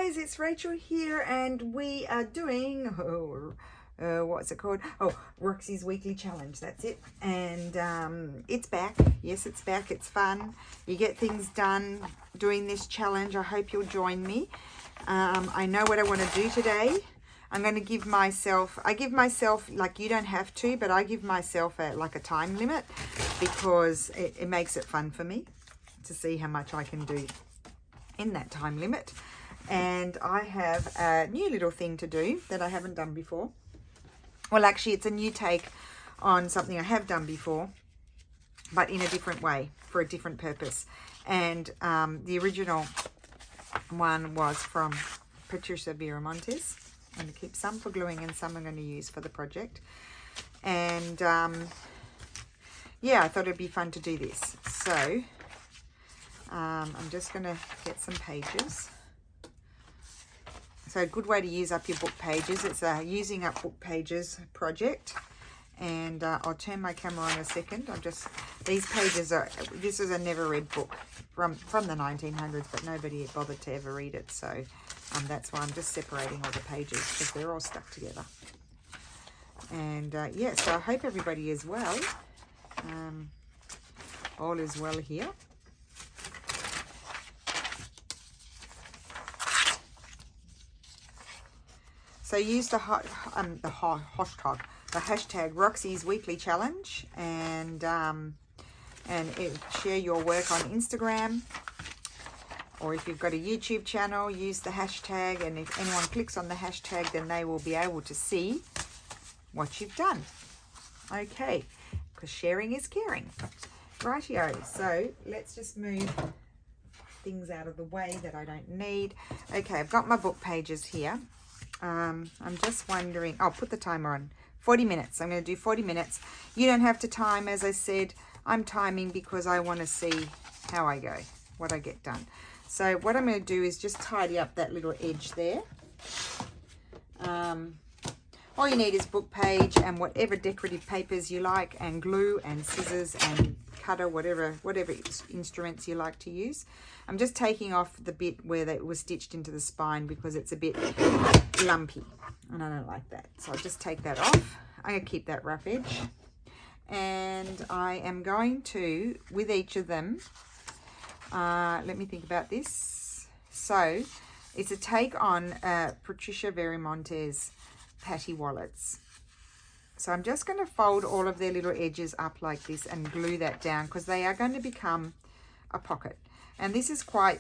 guys, it's Rachel here, and we are doing, what's it called? Oh, Roxy's weekly challenge, that's it. And it's back. Yes, it's back. It's fun. You get things done doing this challenge. I hope you'll join me. I know what I want to do today. I'm going to give myself, like, you don't have to, but I give myself like a time limit because it makes it fun for me to see how much I can do in that time limit. And I have a new little thing to do that I haven't done before. Well, actually, it's a new take on something I have done before, but in a different way, for a different purpose. And the original one was from Patricia Viramontes. I'm going to keep some for gluing and some I'm going to use for the project. And yeah, I thought it'd be fun to do this. So I'm just going to get some pages. So a good way to use up your book pages. It's a using up book pages project. And I'll turn my camera on a second. These pages are, this is a never read book from the 1900s, but nobody bothered to ever read it. So that's why I'm just separating all the pages because they're all stuck together. And yeah, so I hope everybody is well. All is well here. So use the hashtag Roxy's Weekly Challenge, and share your work on Instagram, or if you've got a YouTube channel, use the hashtag, and if anyone clicks on the hashtag, then they will be able to see what you've done. Okay, because sharing is caring. Rightio, so let's just move things out of the way that I don't need. Okay, I've got my book pages here. I'm just wondering, I'll put the timer on, 40 minutes. I'm going to do 40 minutes. You don't have to time, as I said. I'm timing because I want to see how I go, what I get done. So what I'm going to do is just tidy up that little edge there. All you need is book page and whatever decorative papers you like, and glue and scissors and cutter, whatever instruments you like to use. I'm just taking off the bit where that was stitched into the spine because it's a bit lumpy and I don't like that. So I'll just take that off. I'm going to keep that rough edge. And I am going to, with each of them, let me think about this. So it's a take on Patricia Viramontes patty wallets. So I'm just going to fold all of their little edges up like this and glue that down because they are going to become a pocket. And this is quite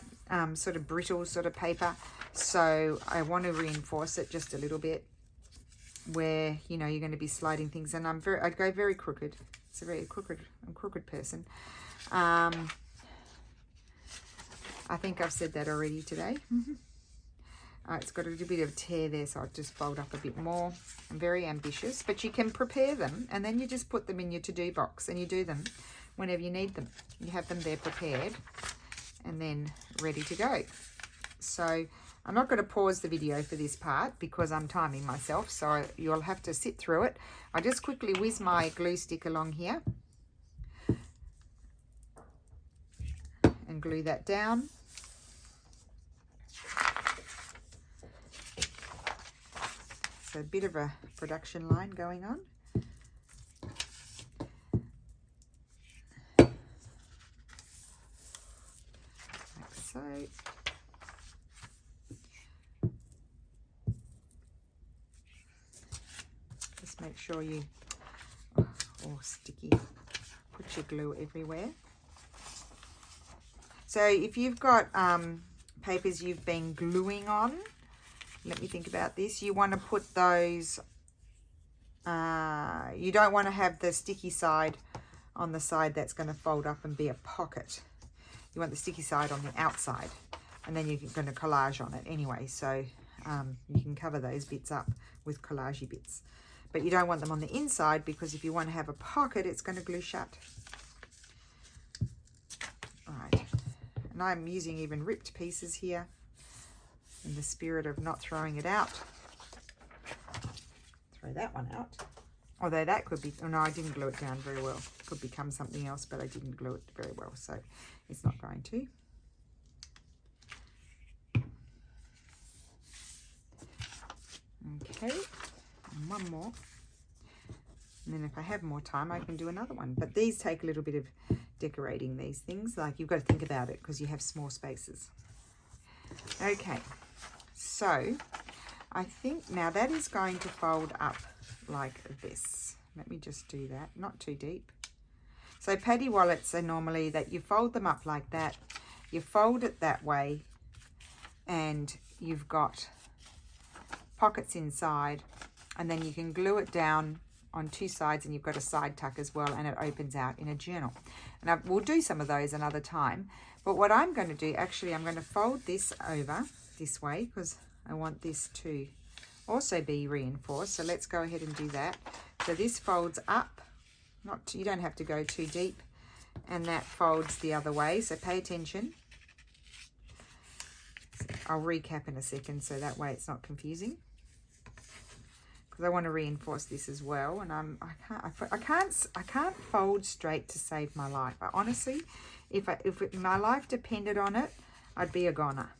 sort of brittle sort of paper, so I want to reinforce it just a little bit where, you know, you're going to be sliding things. And I go very crooked. It's a very crooked person. I think I've said that already today. It's got a little bit of a tear there, so I'll just fold up a bit more. I'm very ambitious, but you can prepare them and then you just put them in your to-do box and you do them whenever you need them. You have them there prepared and then ready to go. So I'm not going to pause the video for this part because I'm timing myself, so you'll have to sit through it. I just quickly whiz my glue stick along here and glue that down. So a bit of a production line going on. Like so. Just make sure you, sticky, put your glue everywhere. So if you've got papers you've been gluing on, let me think about this. You want to put those, you don't want to have the sticky side on the side that's going to fold up and be a pocket. You want the sticky side on the outside, and then you're going to collage on it anyway. So you can cover those bits up with collagey bits. But you don't want them on the inside because if you want to have a pocket, it's going to glue shut. All right. And I'm using even ripped pieces here, in the spirit of not throwing it out. Throw that one out. Although that could be, oh no, I didn't glue it down very well. Could become something else, but I didn't glue it very well, so it's not going to. Okay, and one more. And then if I have more time, I can do another one. But these take a little bit of decorating, these things. Like, you've got to think about it because you have small spaces. Okay, so I think now that is going to fold up like this. Let me just do that, not too deep. So paddy wallets are normally that you fold them up like that. You fold it that way and you've got pockets inside, and then you can glue it down on two sides, and you've got a side tuck as well, and it opens out in a journal. And we'll do some of those another time. But what I'm going to do, actually, I'm going to fold this over this way because I want this to also be reinforced. So let's go ahead and do that. So this folds up. You don't have to go too deep. And that folds the other way. So pay attention. I'll recap in a second so that way it's not confusing. Because I want to reinforce this as well, and I can't fold straight to save my life. Honestly, if my life depended on it, I'd be a goner.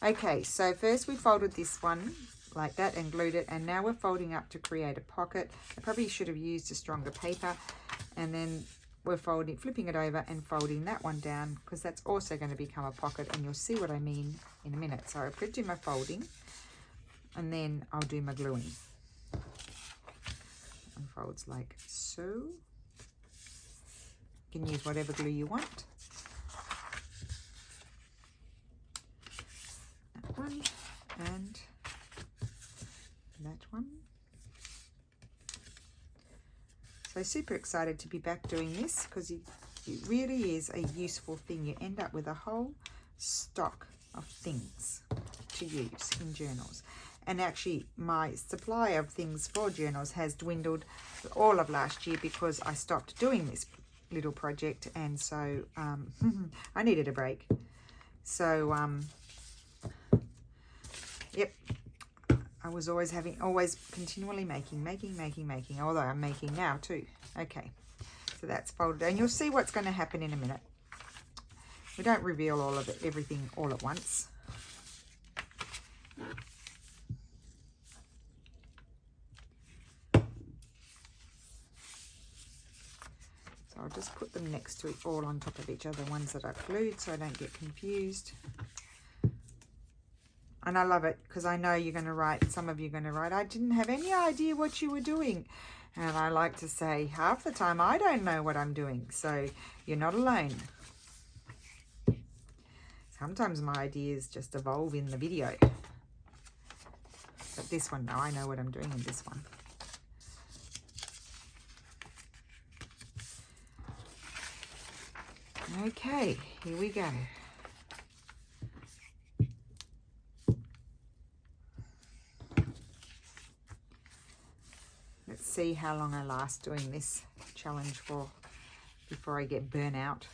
Okay, so first we folded this one like that and glued it, and now we're folding up to create a pocket. I probably should have used a stronger paper, and then we're flipping it over and folding that one down because that's also going to become a pocket, and you'll see what I mean in a minute. So I'll do my folding. And then I'll do my gluing. Unfolds like so. You can use whatever glue you want. That one and that one. So super excited to be back doing this because it really is a useful thing. You end up with a whole stock of things to use in journals. And actually, my supply of things for journals has dwindled all of last year because I stopped doing this little project. And so I needed a break. So, yep, I was always continually making, although I'm making now too. Okay, so that's folded. And you'll see what's going to happen in a minute. We don't reveal all of it, everything all at once. So I'll just put them next to it, all on top of each other, ones that I've glued, so I don't get confused. And I love it because I know you're going to write, some of you are going to write, I didn't have any idea what you were doing. And I like to say half the time I don't know what I'm doing, so you're not alone. Sometimes my ideas just evolve in the video. But this one, now I know what I'm doing in this one. Okay, here we go. Let's see how long I last doing this challenge for before I get burnt out.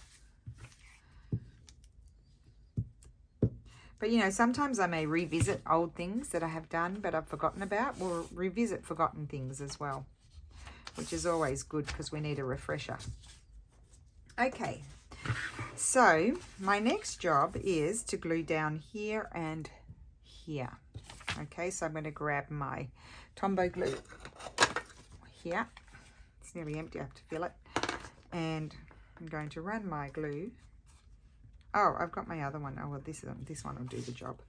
But, you know, sometimes I may revisit old things that I have done but I've forgotten about, or revisit forgotten things as well, which is always good because we need a refresher. Okay, so my next job is to glue down here and here. Okay, so I'm going to grab my Tombow glue here. It's nearly empty, I have to fill it. And I'm going to run my glue. Oh, I've got my other one. Oh, well, this one will do the job.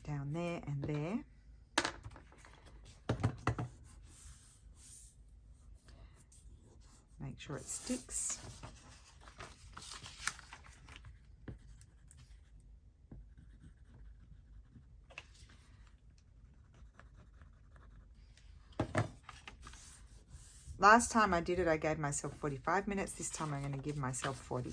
Down there and there. Make sure it sticks. Last time I did it, I gave myself 45 minutes. This time I'm going to give myself 40.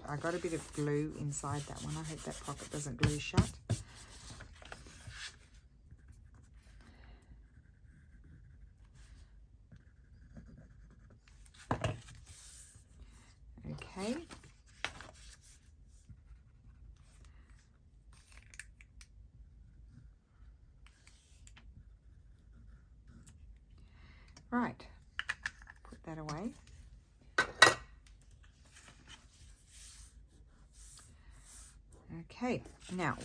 I got a bit of glue inside that one. I hope that pocket doesn't glue shut. Right, put that away. Okay, now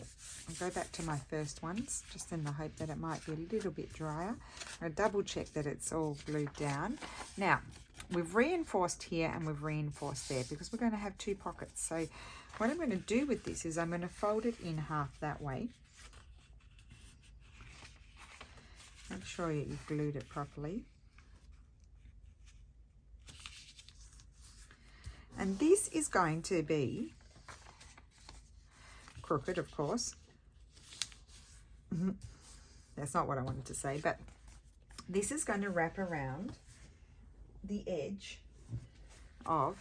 I'll go back to my first ones, just in the hope that it might be a little bit drier. I'll double check that it's all glued down. Now, we've reinforced here and we've reinforced there because we're going to have 2 pockets. So what I'm going to do with this is I'm going to fold it in half that way. Make sure you've glued it properly. And this is going to be crooked, of course. That's not what I wanted to say, but this is going to wrap around the edge of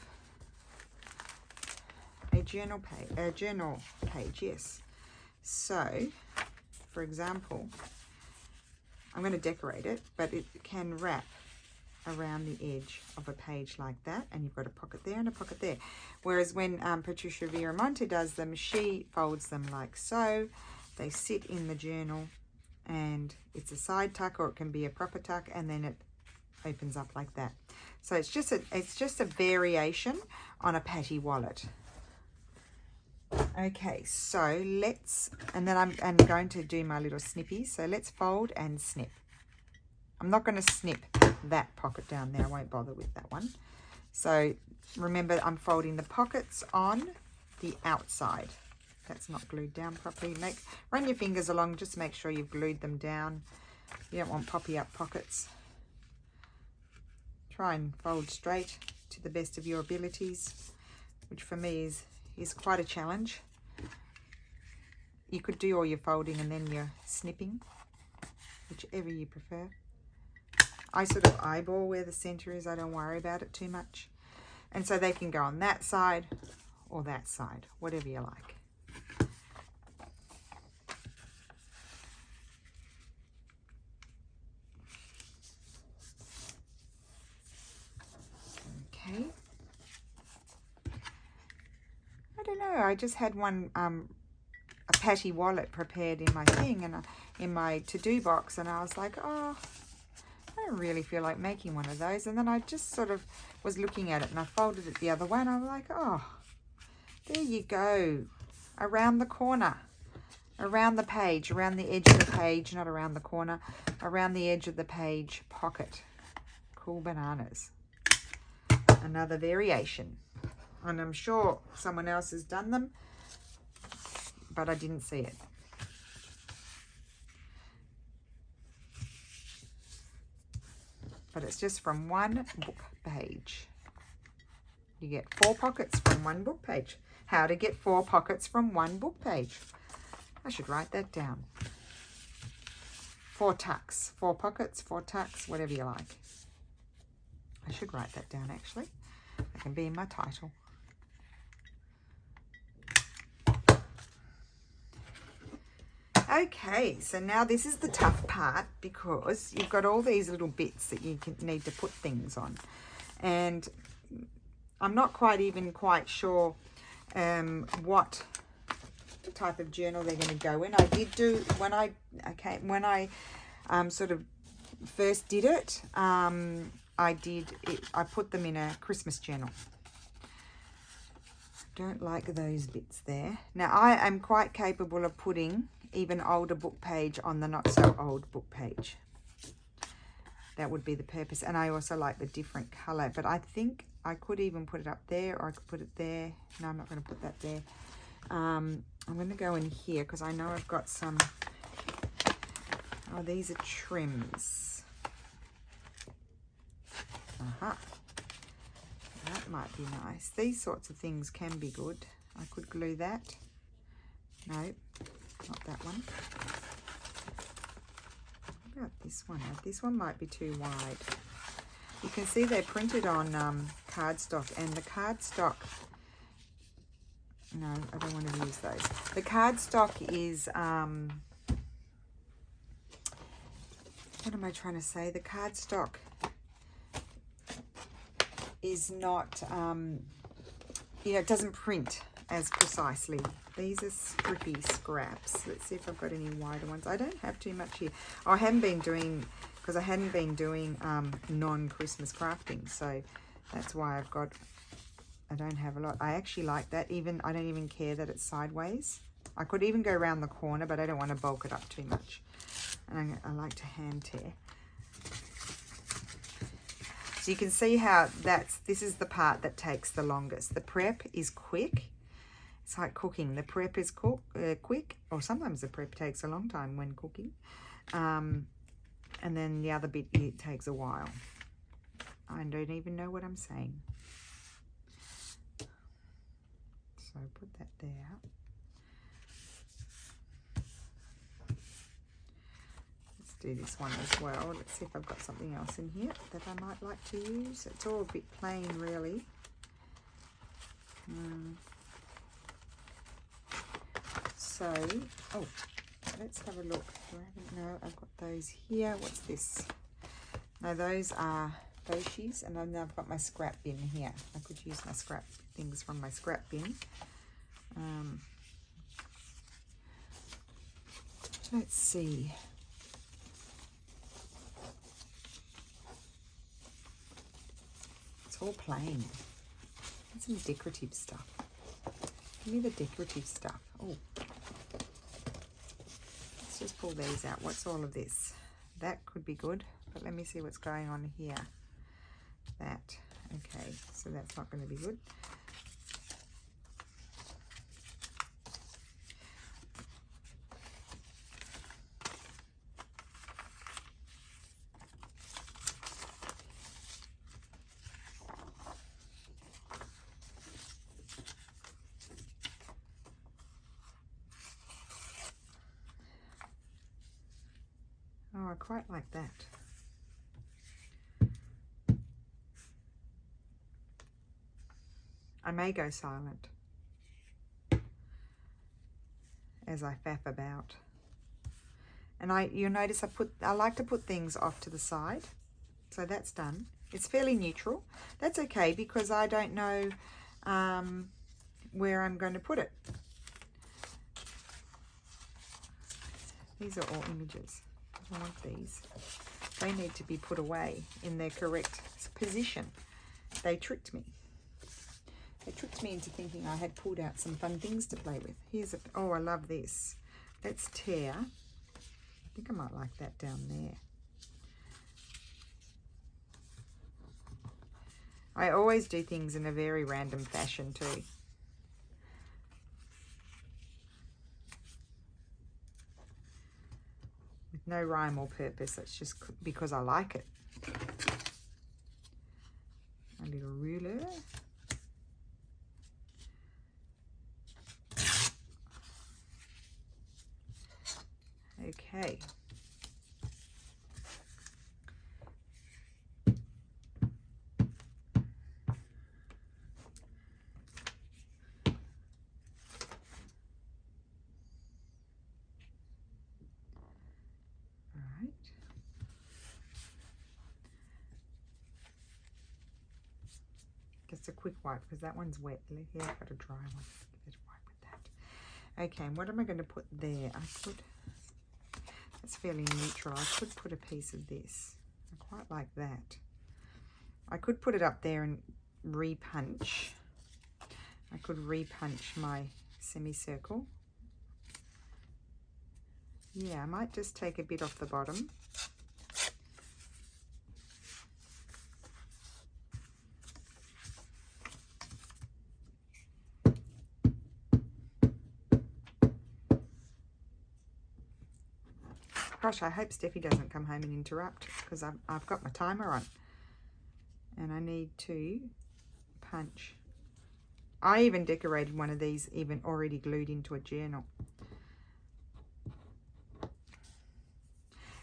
a journal page, yes. So, for example, I'm going to decorate it, but it can wrap around the edge of a page like that, and you've got a pocket there and a pocket there. Whereas when Patricia Viramonte does them, she folds them like so. They sit in the journal, and it's a side tuck, or it can be a proper tuck, and then it opens up like that. So it's just a variation on a patty wallet. Okay, so and then I'm going to do my little snippies. So let's fold and snip. I'm not going to snip that pocket down there. I won't bother with that one. So remember, I'm folding the pockets on the outside. That's not glued down properly. Run your fingers along, just make sure you've glued them down. You don't want poppy up pockets. Try and fold straight to the best of your abilities, which for me is quite a challenge. You could do all your folding and then your snipping, whichever you prefer. I sort of eyeball where the center is. I don't worry about it too much. And so they can go on that side or that side, whatever you like. Okay. I don't know. I just had one, a patty wallet prepared in my thing and in my to-do box, and I was like, oh, I don't really feel like making one of those. And then I just sort of was looking at it and I folded it the other way and I'm like, oh, there you go. Around the corner, around the page, around the edge of the page, not around the corner, around the edge of the page pocket. Cool bananas. Another variation. And I'm sure someone else has done them, but I didn't see it. But it's just from one book page. You get 4 pockets from one book page. How to get 4 pockets from one book page. I should write that down. 4 tucks, 4 pockets, 4 tucks, whatever you like. I should write that down actually. That can be in my title. Okay, so now this is the tough part because you've got all these little bits that you need to put things on. And I'm not quite sure what type of journal they're going to go in. I did do, when I sort of first did it, I put them in a Christmas journal. Don't like those bits there. Now I am quite capable of putting even older book page on the not so old book page. That would be the purpose. And I also like the different color, but I think I could even put it up there, or I could put it there. No, I'm not going to put that there. I'm going to go in here because I know I've got some, oh, these are trims. Aha. That might be nice. These sorts of things can be good. I could glue that. No, not that one. What about this one? This one might be too wide. You can see they're printed on cardstock, and the cardstock, no, I don't want to use those. The cardstock is, what am I trying to say? The cardstock is not, it doesn't print as precisely. These are strippy scraps. Let's see if I've got any wider ones. I don't have too much here. I haven't been doing because I hadn't been doing non-Christmas crafting, so that's why I don't have a lot. I actually like that. I don't even care that it's sideways. I could even go around the corner, but I don't want to bulk it up too much. And I like to hand tear. So you can see how this is the part that takes the longest. The prep is quick. It's like cooking. The prep is quick, or sometimes the prep takes a long time when cooking. And then the other bit, it takes a while. I don't even know what I'm saying. So put that there. Let's do this one as well. Let's see if I've got something else in here that I might like to use. It's all a bit plain, really. So, let's have a look. No, I've got those here. What's this? No, those are Boshis, and then I've got my scrap bin here. I could use my scrap things from my scrap bin. Let's see. It's all plain. And some decorative stuff. Give me the decorative stuff. Oh, let's just pull these out. What's all of this? That could be good, but let me see what's going on here. That. Okay, so that's not going to be good. Oh, I quite like that. I may go silent as I faff about. And you'll notice I like to put things off to the side. So that's done. It's fairly neutral. That's okay because I don't know where I'm going to put it. These are all images. I don't want these. They need to be put away in their correct position. They tricked me. They tricked me into thinking I had pulled out some fun things to play with. Oh, I love this. Let's tear. I think I might like that down there. I always do things in a very random fashion too. With no rhyme or purpose. It's just because I like it. A little ruler. Okay. Just a quick wipe because that one's wet. Here, I've got a dry one. Give it a wipe with that. Okay, and what am I going to put there? That's fairly neutral. I could put a piece of this. I quite like that. I could put it up there and repunch. I could repunch my semicircle. Yeah, I might just take a bit off the bottom. Gosh, I hope Steffi doesn't come home and interrupt because I've got my timer on and I need to punch. I even decorated one of these even already glued into a journal.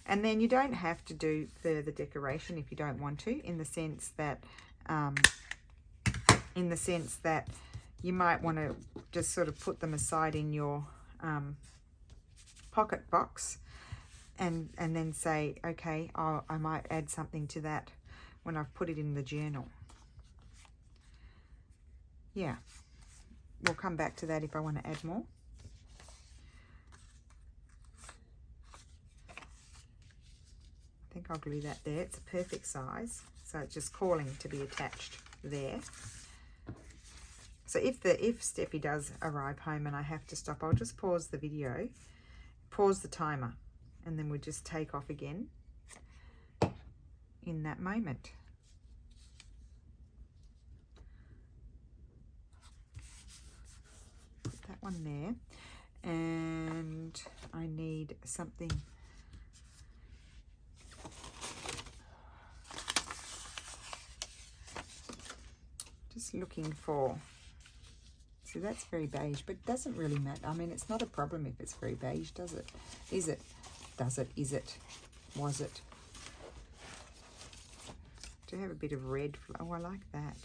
And then you don't have to do further decoration if you don't want to, in the sense that you might want to just sort of put them aside in your pocket box. And then say, okay, I might add something to that when I've put it in the journal. Yeah, we'll come back to that if I want to add more. I think think I'll glue that there. It's a perfect size, so it's just calling to be attached there. So if Steffi does arrive home and I have to stop, I'll just pause the video, pause the timer, and then we'll just take off again in that moment. Put that one there, and I need something. Just looking for, see, that's very beige, but it doesn't really matter. I mean, it's not a problem if it's very beige, does it? Is it? Does it? Is it? Was it? Do have a bit of red? Oh, I like that.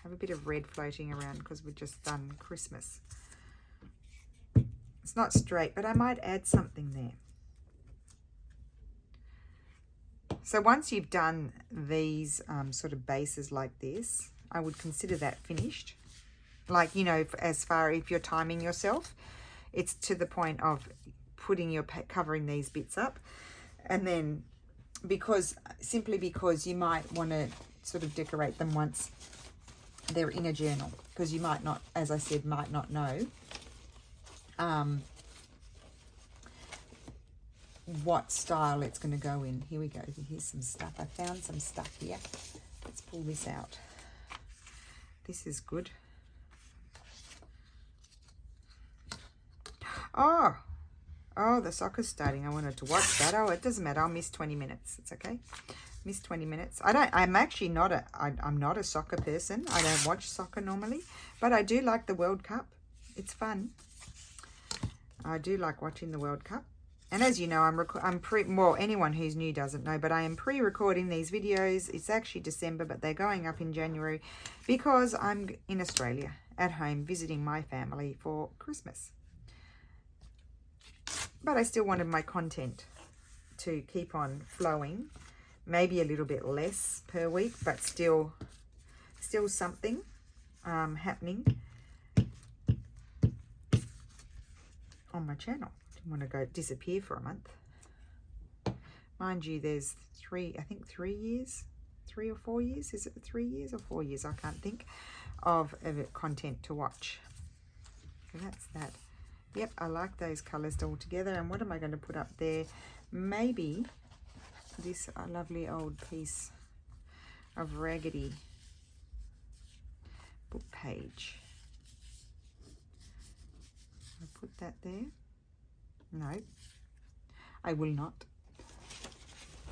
Have a bit of red floating around because we've just done Christmas. It's not straight, but I might add something there. So once you've done these sort of bases like this, I would consider that finished. Like, you know, as far if you're timing yourself, it's to the point of putting your covering these bits up, and then simply because you might want to sort of decorate them once they're in a journal, because you might not, as I said, might not know what style it's going to go in. Here we go. Here's some stuff. I found some stuff here. Let's pull this out. This is good. Oh, the soccer's starting. I wanted to watch that. Oh, it doesn't matter. I'll miss 20 minutes. It's okay. Miss 20 minutes. I'm actually not I'm not a soccer person. I don't watch soccer normally, but I do like the World Cup. It's fun. I do like watching the World Cup. And as you know, well, anyone who's new doesn't know, but I am pre-recording these videos. It's actually December, but they're going up in January because I'm in Australia at home visiting my family for Christmas. But I still wanted my content to keep on flowing, maybe a little bit less per week, but still something happening on my channel. Didn't want to go disappear for a month. Mind you, there's 3 or 4 years. Is it 3 years or 4 years? I can't think of content to watch. So that's that. Yep, I like those colours all together. And what am I going to put up there? Maybe this lovely old piece of raggedy book page. I'll put that there. No, I will not.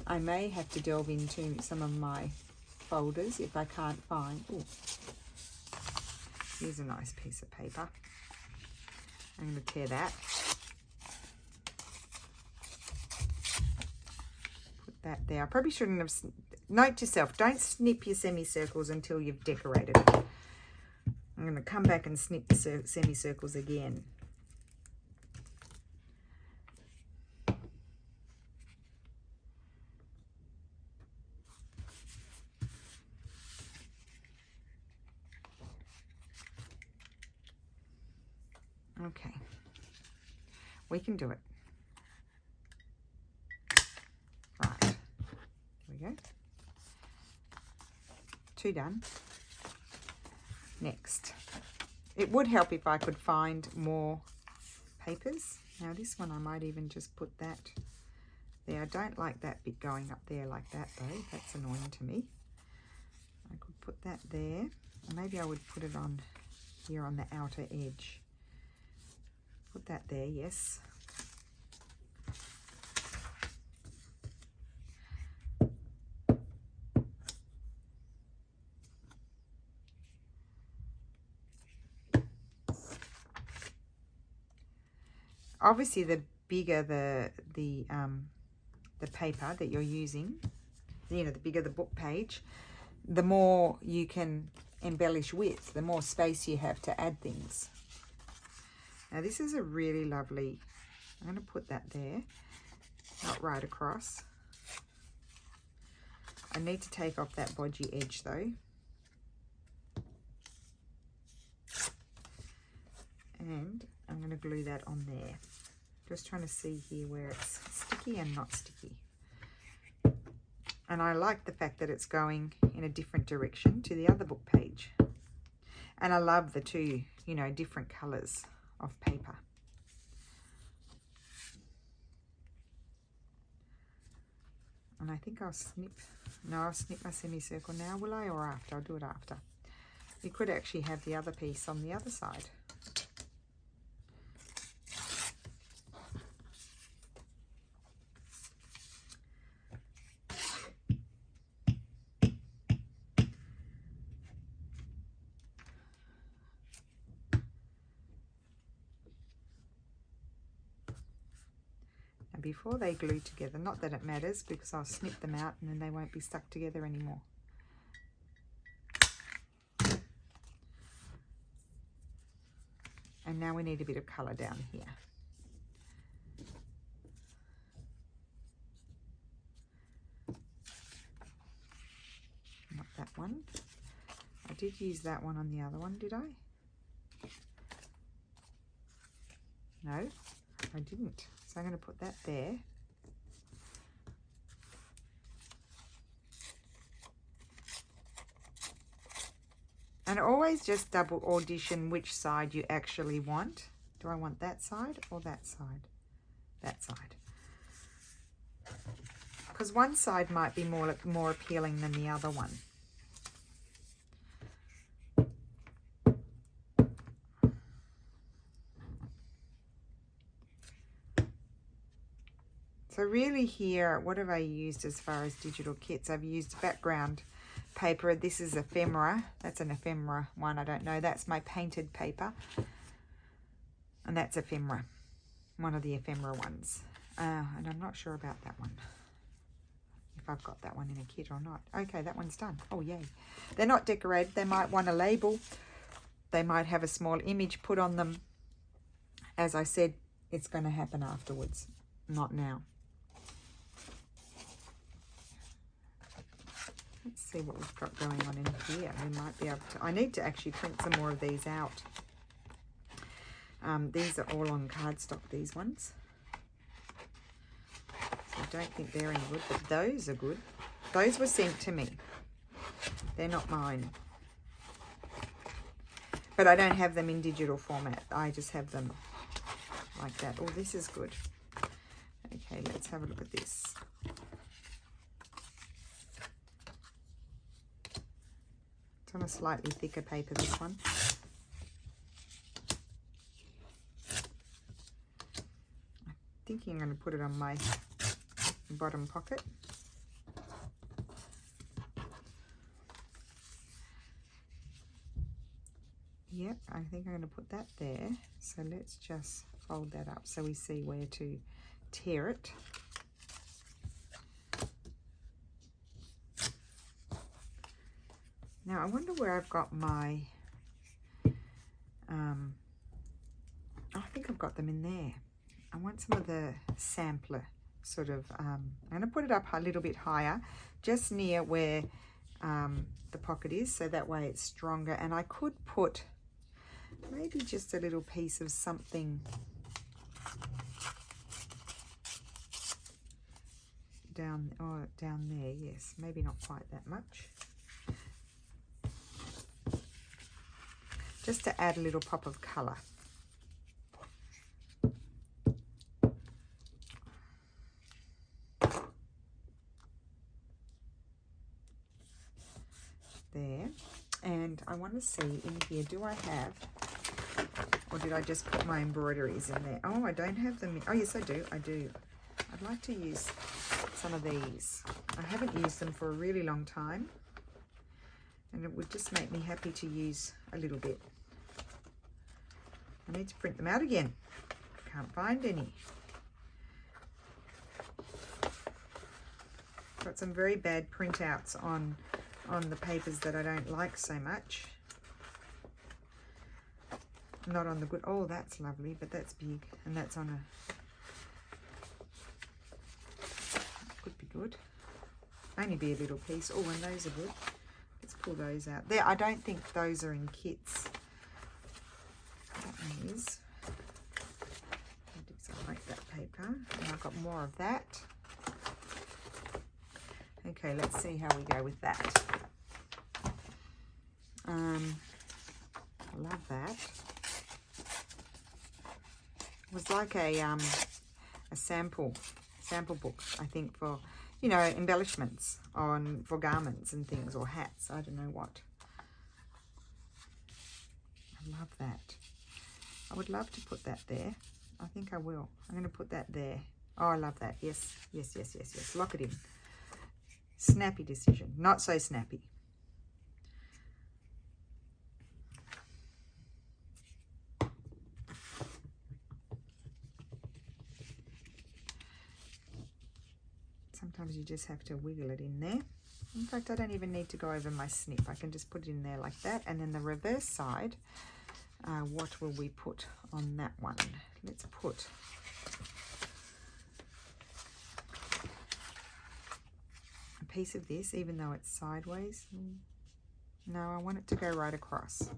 I may have to delve into some of my folders if I can't find. Ooh, here's a nice piece of paper. I'm going to tear that. Put that there. I probably shouldn't have. Note to self, don't snip your semicircles until you've decorated it. I'm going to come back and snip the semicircles again. Okay, we can do it. Right, here we go. 2 done. Next, it would help if I could find more papers. Now this one I might even just put that there. I don't like that bit going up there like that though. That's annoying to me. I could put that there. Maybe I would put it on here on the outer edge. Put that there, yes. Obviously, the bigger the paper that you're using, you know, the bigger the book page, the more you can embellish with, the more space you have to add things. Now this is a really lovely, I'm going to put that there, not right across. I need to take off that bodgy edge though. And I'm going to glue that on there. Just trying to see here where it's sticky and not sticky. And I like the fact that it's going in a different direction to the other book page. And I love the two, you know, different colours of paper. And I think I'll snip my semicircle now, will I? Or after? I'll do it after. You could actually have the other piece on the other side. Before they glue together, not that it matters because I'll snip them out and then they won't be stuck together anymore. And now we need a bit of colour down here. Not that one. I did use that one on the other one, did I? No, I didn't. So I'm going to put that there. And always just double audition which side you actually want. Do I want that side or that side? That side. Because one side might be more appealing than the other one. So really here, what have I used as far as digital kits? I've used background paper. This is ephemera. That's an ephemera one. I don't know. That's my painted paper. And that's ephemera. One of the ephemera ones. And I'm not sure about that one. If I've got that one in a kit or not. Okay, that one's done. Oh, yay. They're not decorated. They might want a label. They might have a small image put on them. As I said, it's going to happen afterwards. Not now. Let's see what we've got going on in here. We might be able to... I need to actually print some more of these out. These are all on cardstock, these ones. So I don't think they're any good, but those are good. Those were sent to me. They're not mine. But I don't have them in digital format. I just have them like that. Oh, this is good. Okay, let's have a look at this. It's on a slightly thicker paper, this one. I'm thinking I'm going to put it on my bottom pocket. Yep, I think I'm going to put that there. So let's just fold that up so we see where to tear it. Now I wonder where I've got my, I think I've got them in there. I want some of the sampler sort of, I'm going to put it up a little bit higher, just near where the pocket is, so that way it's stronger. And I could put maybe just a little piece of something down there. Yes, maybe not quite that much, just to add a little pop of colour. There. And I want to see in here, do I have, or did I just put my embroideries in there? Oh, I don't have them. Oh, yes, I do. I do. I'd like to use some of these. I haven't used them for a really long time, and it would just make me happy to use a little bit. I need to print them out again. Can't find any. Got some very bad printouts on the papers that I don't like so much. Not on the good. Oh, that's lovely, but that's big, and that's on a... Could be good. Only be a little piece. Oh, and those are good. Let's pull those out. There, I don't think those are in kits. That one is. I like that paper, and I've got more of that. Okay, let's see how we go with that. I love that. It was like a sample book, I think, for, you know, embellishments for garments and things, or hats. I don't know what. I love that. I would love to put that there. I think I will. I'm going to put that there. Oh, I love that. Yes, yes, yes, yes, yes. Lock it in. Snappy decision. Not so snappy. Sometimes you just have to wiggle it in there. In fact, I don't even need to go over my snip. I can just put it in there like that. And then the reverse side, what will we put on that one? Let's put a piece of this, even though it's sideways. No, I want it to go right across.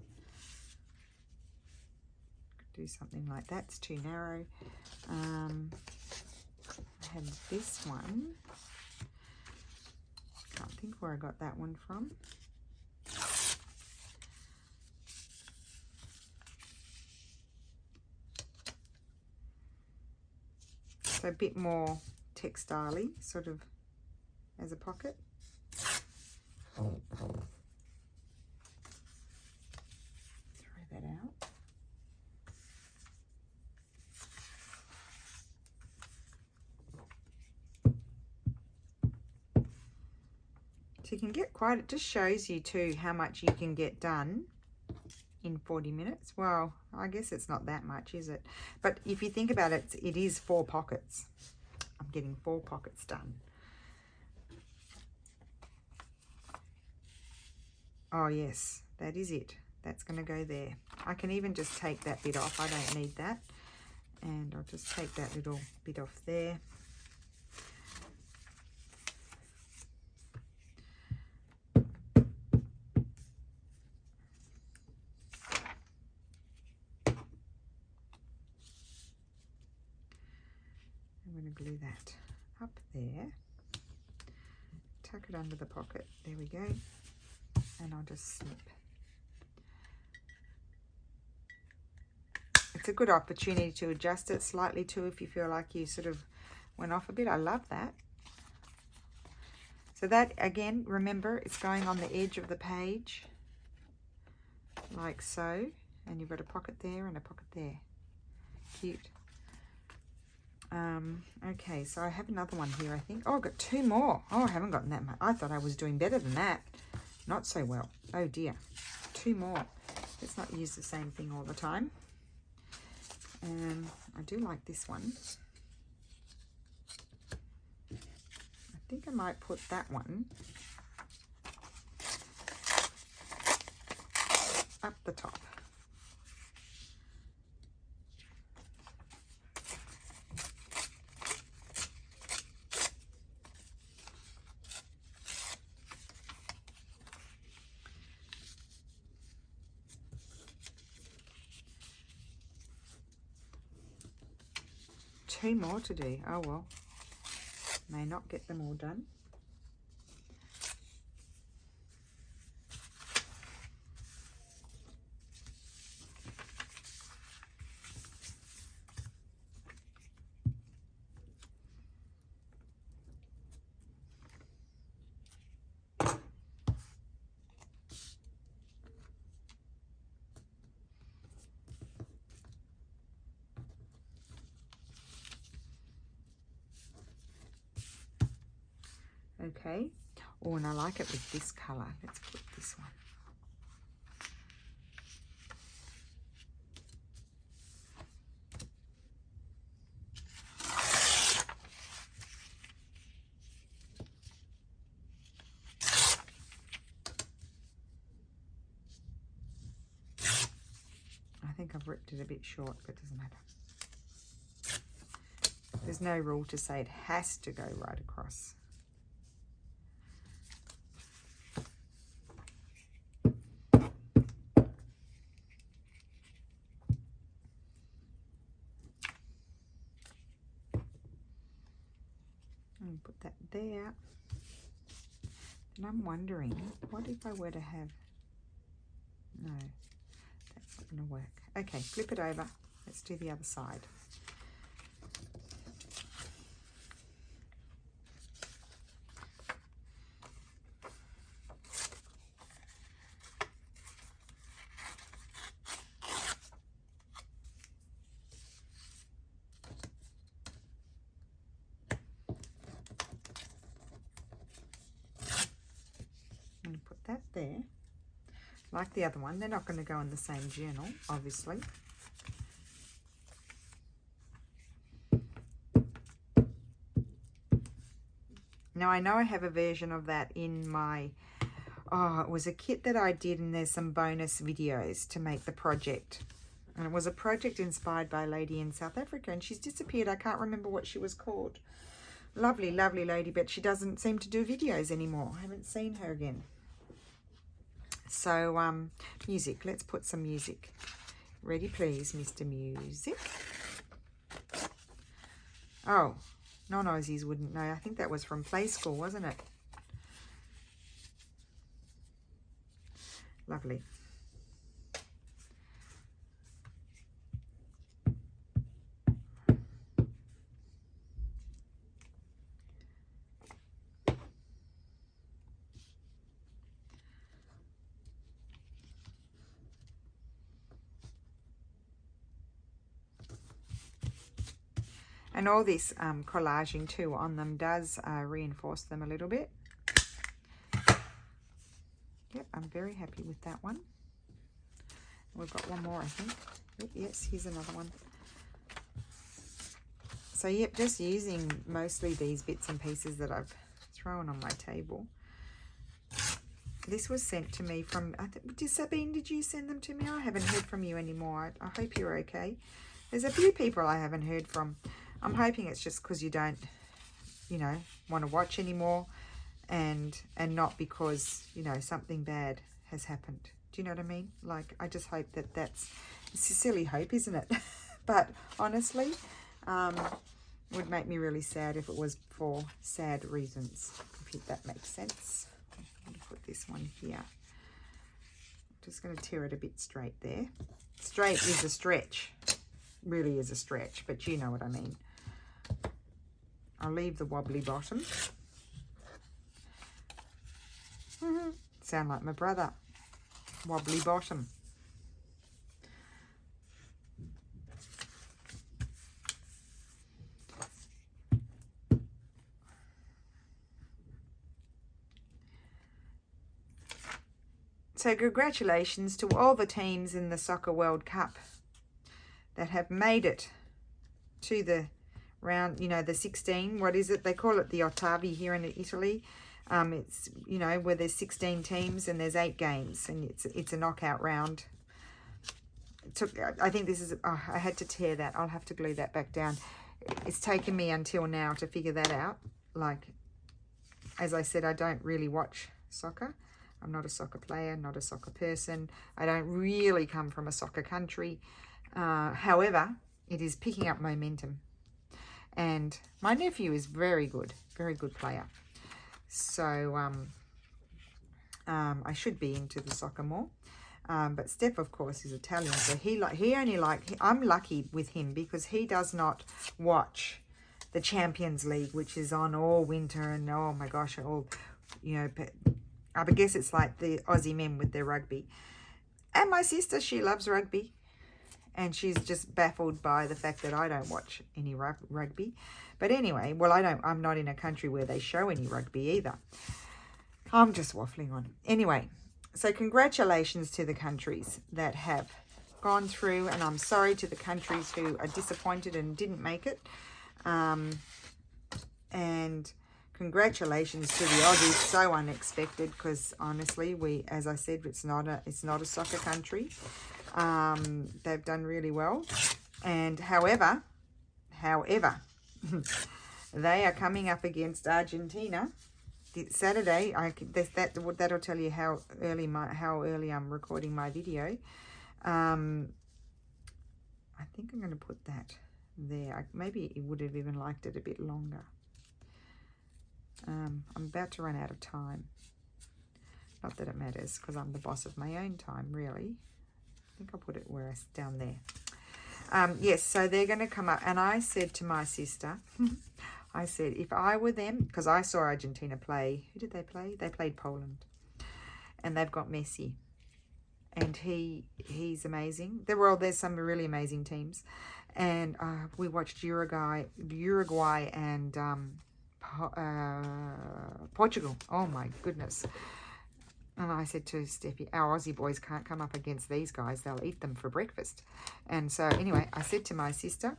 Do something like that. It's too narrow. I have this one. Can't think where I got that one from. So a bit more textile-y, sort of, as a pocket. Throw that out. So you can get quite, it just shows you too how much you can get done in 40 minutes. Well, I guess it's not that much, is it? But if you think about it, it is 4 pockets. I'm getting 4 pockets done. Oh yes, that is it. That's going to go there. I can even just take that bit off. I don't need that. And I'll just take that little bit off there. I'm going to glue that up there. Tuck it under the pocket. There we go. And I'll just snip. It's a good opportunity to adjust it slightly too if you feel like you sort of went off a bit. I love that. So that, again, remember, it's going on the edge of the page, like so. And you've got a pocket there and a pocket there. Cute. Okay, so I have another one here, I think. Oh, I've got 2 more. Oh, I haven't gotten that much. I thought I was doing better than that. Not so well. Oh, dear. 2 more. Let's not use the same thing all the time. I do like this one. I think I might put that one up the top. Two more to do. Oh well, may not get them all done. Okay. Oh, and I like it with this colour. Let's put this one. I think I've ripped it a bit short, but it doesn't matter. There's no rule to say it has to go right across. And put that there. And I'm wondering, what if I were to have... No, that's not going to work. Okay, flip it over. Let's do the other side. I'm going to put that there. Like the other one, they're not going to go in the same journal, obviously. Now, I know I have a version of that in my... Oh, it was a kit that I did, and there's some bonus videos to make the project. And it was a project inspired by a lady in South Africa, and she's disappeared. I can't remember what she was called. Lovely, lovely lady, but she doesn't seem to do videos anymore. I haven't seen her again. So, music. Let's put some music. Ready, please, Mr. Music. Oh, non-Aussies wouldn't know. I think that was from Play School, wasn't it? Lovely. And all this collaging too on them does reinforce them a little bit. Yep, I'm very happy with that one. We've got one more, I think. Yep, yes, here's another one. So, yep, just using mostly these bits and pieces that I've thrown on my table. This was sent to me from, I think, Sabine, did you send them to me? I haven't heard from you anymore. I hope you're okay. There's a few people I haven't heard from. I'm hoping it's just because you don't, you know, want to watch anymore, and not because, you know, something bad has happened. Do you know what I mean? Like, I just hope that it's a silly hope, isn't it? But honestly, would make me really sad if it was for sad reasons, if that makes sense. I'm going to put this one here. I'm just going to tear it a bit straight there. Straight is a stretch. Really is a stretch, but you know what I mean. I'll leave the wobbly bottom. Sound like my brother. Wobbly bottom. So congratulations to all the teams in the Soccer World Cup that have made it to the round, you know, the 16, what is it? They call it the Ottavi here in Italy. It's, you know, where there's 16 teams and there's 8 games, and it's a knockout round. It took, I think this is, oh, I had to tear that. I'll have to glue that back down. It's taken me until now to figure that out. Like, as I said, I don't really watch soccer. I'm not a soccer player, not a soccer person. I don't really come from a soccer country. However, it is picking up momentum. And my nephew is very good player. So I should be into the soccer more. But Steph, of course, is Italian, so I'm lucky with him because he does not watch the Champions League, which is on all winter, and oh my gosh, all, you know, I guess it's like the Aussie men with their rugby. And my sister, she loves rugby. And she's just baffled by the fact that I don't watch any rugby. But anyway, well, I'm not in a country where they show any rugby either. I'm just waffling on. Anyway, so congratulations to the countries that have gone through. And I'm sorry to the countries who are disappointed and didn't make it. And congratulations to the Aussies. So unexpected, because honestly, as I said, it's not a soccer country. They've done really well, and however they are coming up against Argentina Saturday. That'll tell you how early I'm recording my video. I think I'm going to put that there. Maybe it would have even liked it a bit longer. I'm about to run out of time. Not that it matters, because I'm the boss of my own time, really. I think I'll put it where it's down there. Yes, so they're going to come up. And I said to my sister, I said, if I were them, because I saw Argentina play. Who did they play? They played Poland. And they've got Messi. And he's amazing. There's some really amazing teams. And we watched Uruguay and Portugal. Oh, my goodness. And I said to Steffi, our Aussie boys can't come up against these guys. They'll eat them for breakfast. And so, anyway, I said to my sister,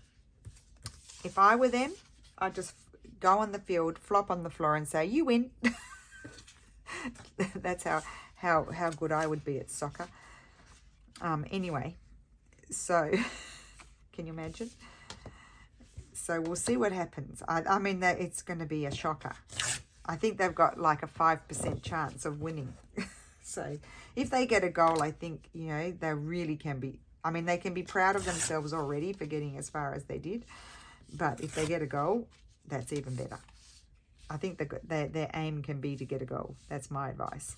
if I were them, I'd just go on the field, flop on the floor and say, you win. That's how good I would be at soccer. Anyway, so, can you imagine? So, we'll see what happens. I mean, that it's going to be a shocker. I think they've got like a 5% chance of winning. So if they get a goal, I think, you know, they really can be, I mean, they can be proud of themselves already for getting as far as they did. But if they get a goal, that's even better. I think their aim can be to get a goal. That's my advice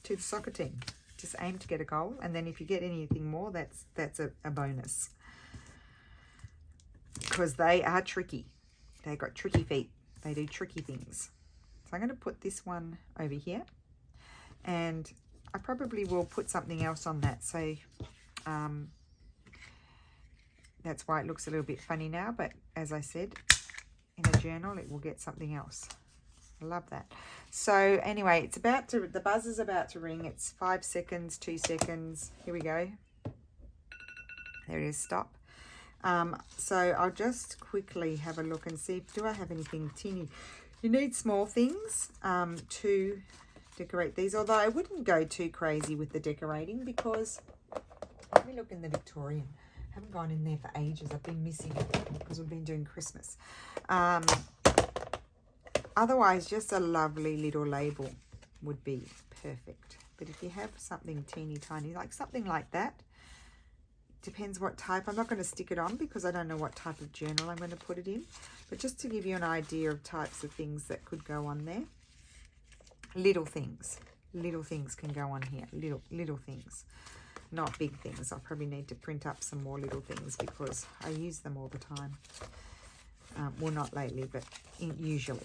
to the soccer team. Just aim to get a goal. And then if you get anything more, that's a bonus. Because they are tricky. They've got tricky feet. They do tricky things. So I'm going to put this one over here, and I probably will put something else on that. So that's why it looks a little bit funny now. But as I said, in a journal, it will get something else. I love that. So anyway, the buzzer's about to ring. It's 5 seconds, 2 seconds. Here we go. There it is. Stop. So I'll just quickly have a look and see, do I have anything teeny? You need small things to decorate these, although I wouldn't go too crazy with the decorating because, let me look in the Victorian. I haven't gone in there for ages. I've been missing it because we've been doing Christmas. Otherwise, just a lovely little label would be perfect. But if you have something teeny tiny, like something like that, depends what type. I'm not going to stick it on because I don't know what type of journal I'm going to put it in. But just to give you an idea of types of things that could go on there. Little things. Little things can go on here. Little things. Not big things. I'll probably need to print up some more little things because I use them all the time. Well, not lately, but usually.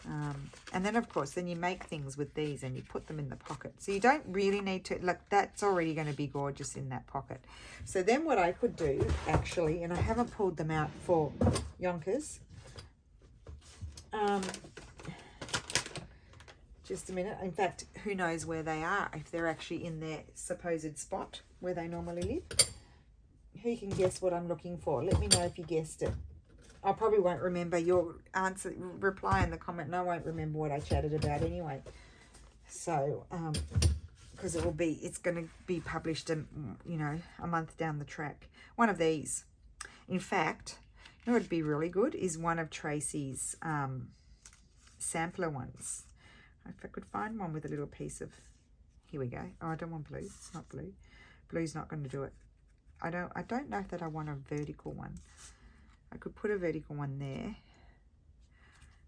And then, of course, then you make things with these and you put them in the pocket. So you don't really need to, look, that's already going to be gorgeous in that pocket. So then what I could do, actually, and I haven't pulled them out for Yonkers. Just a minute. In fact, who knows where they are, if they're actually in their supposed spot where they normally live. Who can guess what I'm looking for? Let me know if you guessed it. I probably won't remember your answer, reply in the comment, and I won't remember what I chatted about anyway. So, because it's going to be published, you know, a month down the track. One of these. In fact, you know what would be really good is one of Tracy's sampler ones. If I could find one with a little piece of, here we go. Oh, I don't want blue. It's not blue. Blue's not going to do it. I don't know that I want a vertical one. I could put a vertical one there,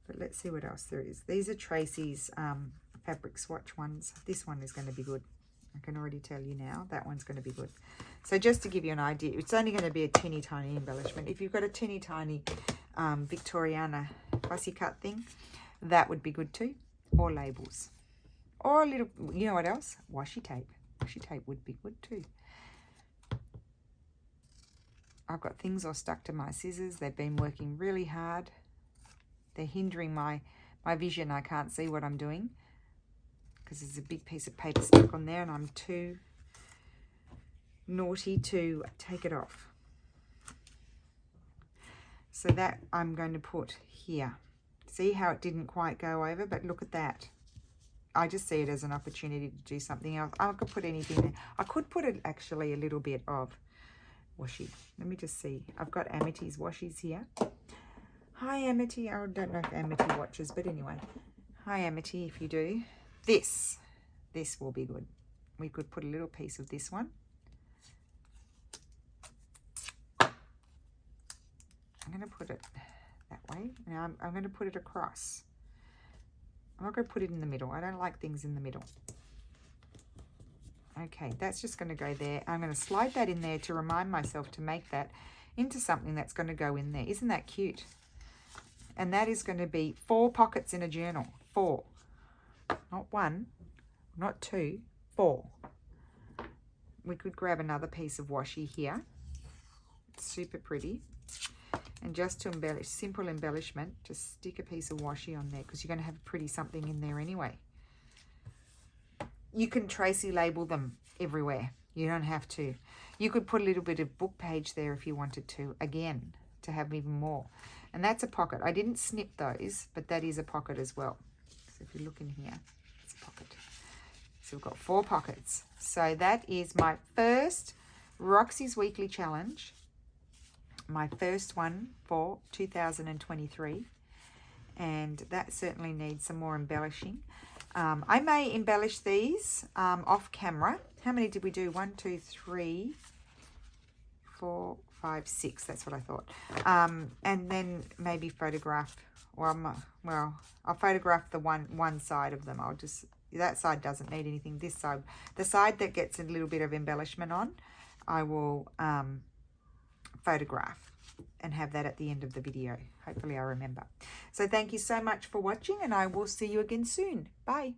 but let's see what else there is. These are Tracy's fabric swatch ones. This one is going to be good. I can already tell you now that one's going to be good. So just to give you an idea, it's only going to be a teeny tiny embellishment. If you've got a teeny tiny Victoriana fussy cut thing, that would be good too. Or labels. Or a little, you know what else? Washi tape. Washi tape would be good too. I've got things all stuck to my scissors. They've been working really hard. They're hindering my vision. I can't see what I'm doing because there's a big piece of paper stuck on there and I'm too naughty to take it off. So that I'm going to put here. See how it didn't quite go over, but look at that. I just see it as an opportunity to do something else. I could put anything there. I could put it actually a little bit of washi. Let me just see. I've got Amity's washies here. Hi Amity. I don't know if Amity watches, but anyway. Hi Amity if you do. This will be good. We could put a little piece of this one. I'm going to put it that way. Now I'm going to put it across. I'll go put it in the middle. I don't like things in the middle. Okay, that's just going to go there. I'm going to slide that in there to remind myself to make that into something that's going to go in there. Isn't that cute? And that is going to be 4 pockets in a journal. 4. Not 1, not 2, 4. We could grab another piece of washi here. It's super pretty. And just to embellish, simple embellishment, just stick a piece of washi on there because you're going to have pretty something in there anyway. You can Tracy label them everywhere. You don't have to. You could put a little bit of book page there if you wanted to, again, to have even more. And that's a pocket. I didn't snip those, but that is a pocket as well. So if you look in here, it's a pocket. So we've got 4 pockets. So that is my first Roxy's Weekly Challenge. My first one for 2023. And that certainly needs some more embellishing. I may embellish these off camera. How many did we do? 1, 2, 3, 4, 5, 6. That's what I thought. And then maybe photograph. Well, I'll photograph the one side of them. That side doesn't need anything. This side, the side that gets a little bit of embellishment on, I will photograph and have that at the end of the video. Hopefully I remember. So thank you so much for watching, and I will see you again soon. Bye.